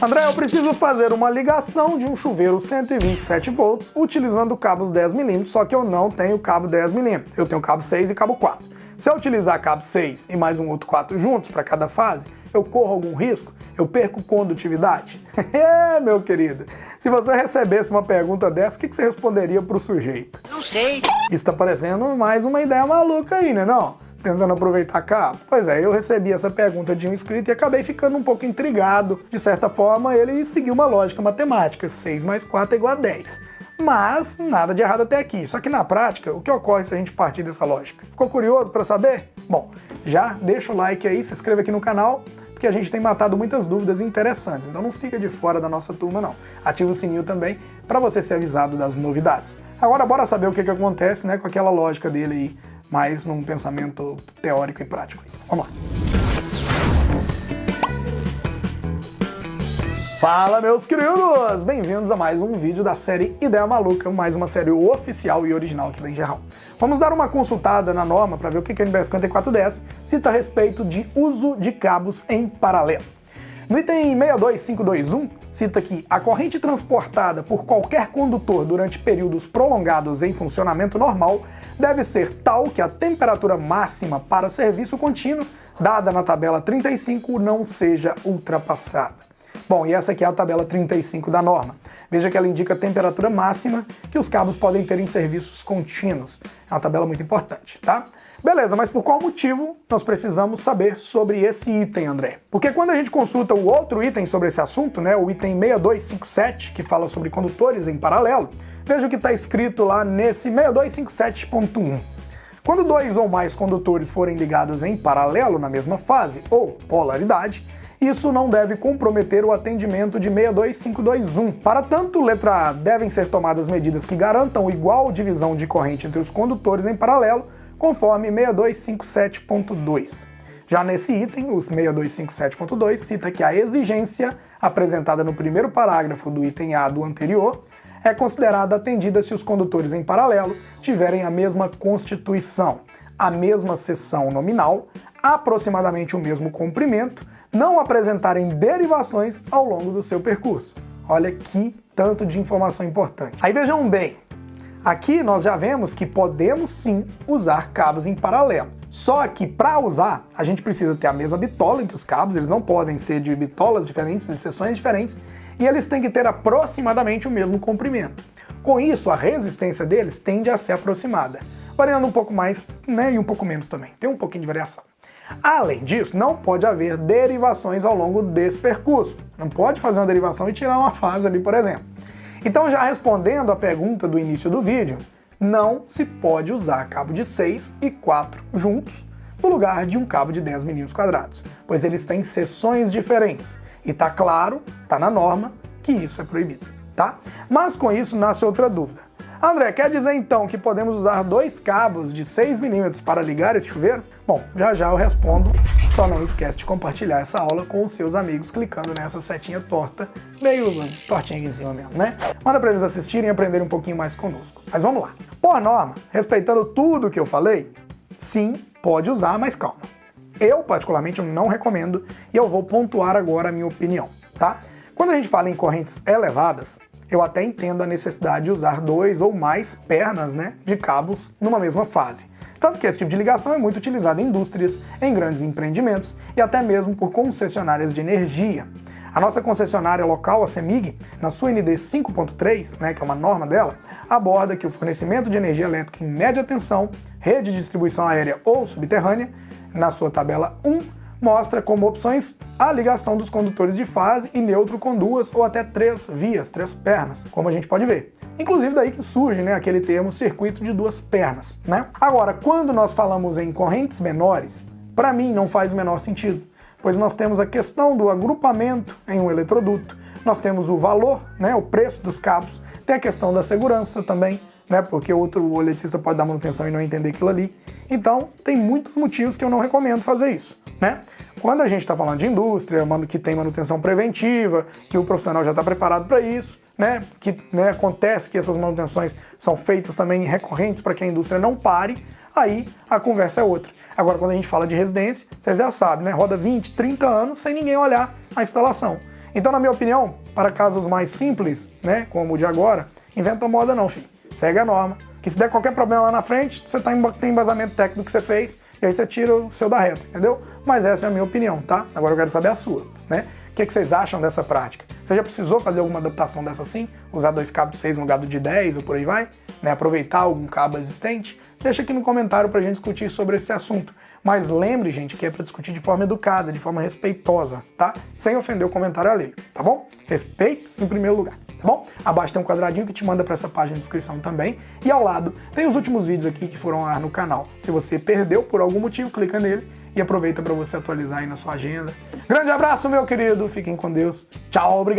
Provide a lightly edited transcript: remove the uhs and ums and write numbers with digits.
André, eu preciso fazer uma ligação de um chuveiro 127 volts utilizando cabos 10mm, só que eu não tenho cabo 10mm, eu tenho cabo 6 e cabo 4. Se eu utilizar cabo 6 e mais um outro 4 juntos para cada fase, eu corro algum risco? Eu perco condutividade? É, meu querido, se você recebesse uma pergunta dessa, o que você responderia pro sujeito? Não sei. Isso tá parecendo mais uma ideia maluca aí, né não? Tentando aproveitar cabo? Pois é, eu recebi essa pergunta de um inscrito e acabei ficando um pouco intrigado. De certa forma, ele seguiu uma lógica matemática, 6 mais 4 é igual a 10. Mas nada de errado até aqui. Só que na prática, o que ocorre se a gente partir dessa lógica? Ficou curioso para saber? Bom, já deixa o like aí, se inscreva aqui no canal, porque a gente tem matado muitas dúvidas interessantes. Então não fica de fora da nossa turma não. Ativa o sininho também para você ser avisado das novidades. Agora bora saber o que acontece, né, com aquela lógica dele aí, mais num pensamento teórico e prático. Vamos lá. Fala, meus queridos! Bem-vindos a mais um vídeo da série Ideia Maluca, mais uma série oficial e original aqui da Engerral. Vamos dar uma consultada na norma para ver o que a NBR 5410 cita a respeito de uso de cabos em paralelo. No item 62521, cita que a corrente transportada por qualquer condutor durante períodos prolongados em funcionamento normal deve ser tal que a temperatura máxima para serviço contínuo, dada na tabela 35, não seja ultrapassada. Bom, e essa aqui é a tabela 35 da norma. Veja que ela indica a temperatura máxima que os cabos podem ter em serviços contínuos. É uma tabela muito importante, tá? Beleza, mas por qual motivo nós precisamos saber sobre esse item, André? Porque quando a gente consulta o outro item sobre esse assunto, né, o item 6257, que fala sobre condutores em paralelo, veja o que está escrito lá nesse 6257.1. Quando dois ou mais condutores forem ligados em paralelo na mesma fase ou polaridade, isso não deve comprometer o atendimento de 62521. Para tanto, letra A, devem ser tomadas medidas que garantam igual divisão de corrente entre os condutores em paralelo, conforme 6257.2. Já nesse item, o 6257.2 cita que a exigência apresentada no primeiro parágrafo do item A do anterior é considerada atendida se os condutores em paralelo tiverem a mesma constituição, a mesma seção nominal, aproximadamente o mesmo comprimento, não apresentarem derivações ao longo do seu percurso. Olha que tanto de informação importante. Aí vejam bem, aqui nós já vemos que podemos sim usar cabos em paralelo. Só que para usar, a gente precisa ter a mesma bitola entre os cabos, eles não podem ser de bitolas diferentes, de seções diferentes, e eles têm que ter aproximadamente o mesmo comprimento. Com isso, a resistência deles tende a ser aproximada, variando um pouco mais, né, e um pouco menos também. Tem um pouquinho de variação. Além disso, não pode haver derivações ao longo desse percurso. Não pode fazer uma derivação e tirar uma fase ali, por exemplo. Então, já respondendo à pergunta do início do vídeo, não se pode usar cabo de 6 e 4 juntos no lugar de um cabo de 10 mm², pois eles têm seções diferentes. E tá claro, tá na norma, que isso é proibido, tá? Mas com isso nasce outra dúvida. André, quer dizer então que podemos usar dois cabos de 6 mm para ligar esse chuveiro? Bom, já eu respondo, só não esquece de compartilhar essa aula com os seus amigos clicando nessa setinha torta, meio tortinha aqui em cima mesmo, né? Manda para eles assistirem e aprenderem um pouquinho mais conosco. Mas vamos lá. Por norma, respeitando tudo que eu falei, sim, pode usar, mas calma. Eu, particularmente, não recomendo e eu vou pontuar agora a minha opinião, tá? Quando a gente fala em correntes elevadas, eu até entendo a necessidade de usar dois ou mais pernas, né, de cabos numa mesma fase. Tanto que esse tipo de ligação é muito utilizado em indústrias, em grandes empreendimentos e até mesmo por concessionárias de energia. A nossa concessionária local, a CEMIG, na sua ND 5.3, né, que é uma norma dela, aborda que o fornecimento de energia elétrica em média tensão, rede de distribuição aérea ou subterrânea, na sua tabela 1, mostra como opções a ligação dos condutores de fase e neutro com duas ou até três vias, três pernas, como a gente pode ver. Inclusive daí que surge, né, aquele termo circuito de duas pernas, né? Agora, quando nós falamos em correntes menores, para mim não faz o menor sentido, pois nós temos a questão do agrupamento em um eletroduto, nós temos o valor, né, o preço dos cabos, tem a questão da segurança também, né, porque outro eletricista pode dar manutenção e não entender aquilo ali. Então, tem muitos motivos que eu não recomendo fazer isso, né? Quando a gente está falando de indústria, que tem manutenção preventiva, que o profissional já está preparado para isso, né? Que, né, acontece que essas manutenções são feitas também recorrentes para que a indústria não pare, aí a conversa é outra. Agora, quando a gente fala de residência, vocês já sabem, né? Roda 20, 30 anos sem ninguém olhar a instalação. Então, na minha opinião, para casos mais simples, né, como o de agora, inventa moda não, filho. Segue a norma, que se der qualquer problema lá na frente, você tem embasamento técnico do que você fez, e aí você tira o seu da reta, entendeu? Mas essa é a minha opinião, tá? Agora eu quero saber a sua, né? O que vocês acham dessa prática? Você já precisou fazer alguma adaptação dessa assim? Usar 2 cabos de 6 no lugar do de 10 ou por aí vai? Né? Aproveitar algum cabo existente? Deixa aqui no comentário pra gente discutir sobre esse assunto. Mas lembre, gente, que é para discutir de forma educada, de forma respeitosa, tá? Sem ofender o comentário alheio, tá bom? Respeito em primeiro lugar, tá bom? Abaixo tem um quadradinho que te manda para essa página de inscrição também. E ao lado tem os últimos vídeos aqui que foram ao ar no canal. Se você perdeu por algum motivo, clica nele e aproveita para você atualizar aí na sua agenda. Grande abraço, meu querido. Fiquem com Deus. Tchau, obrigado.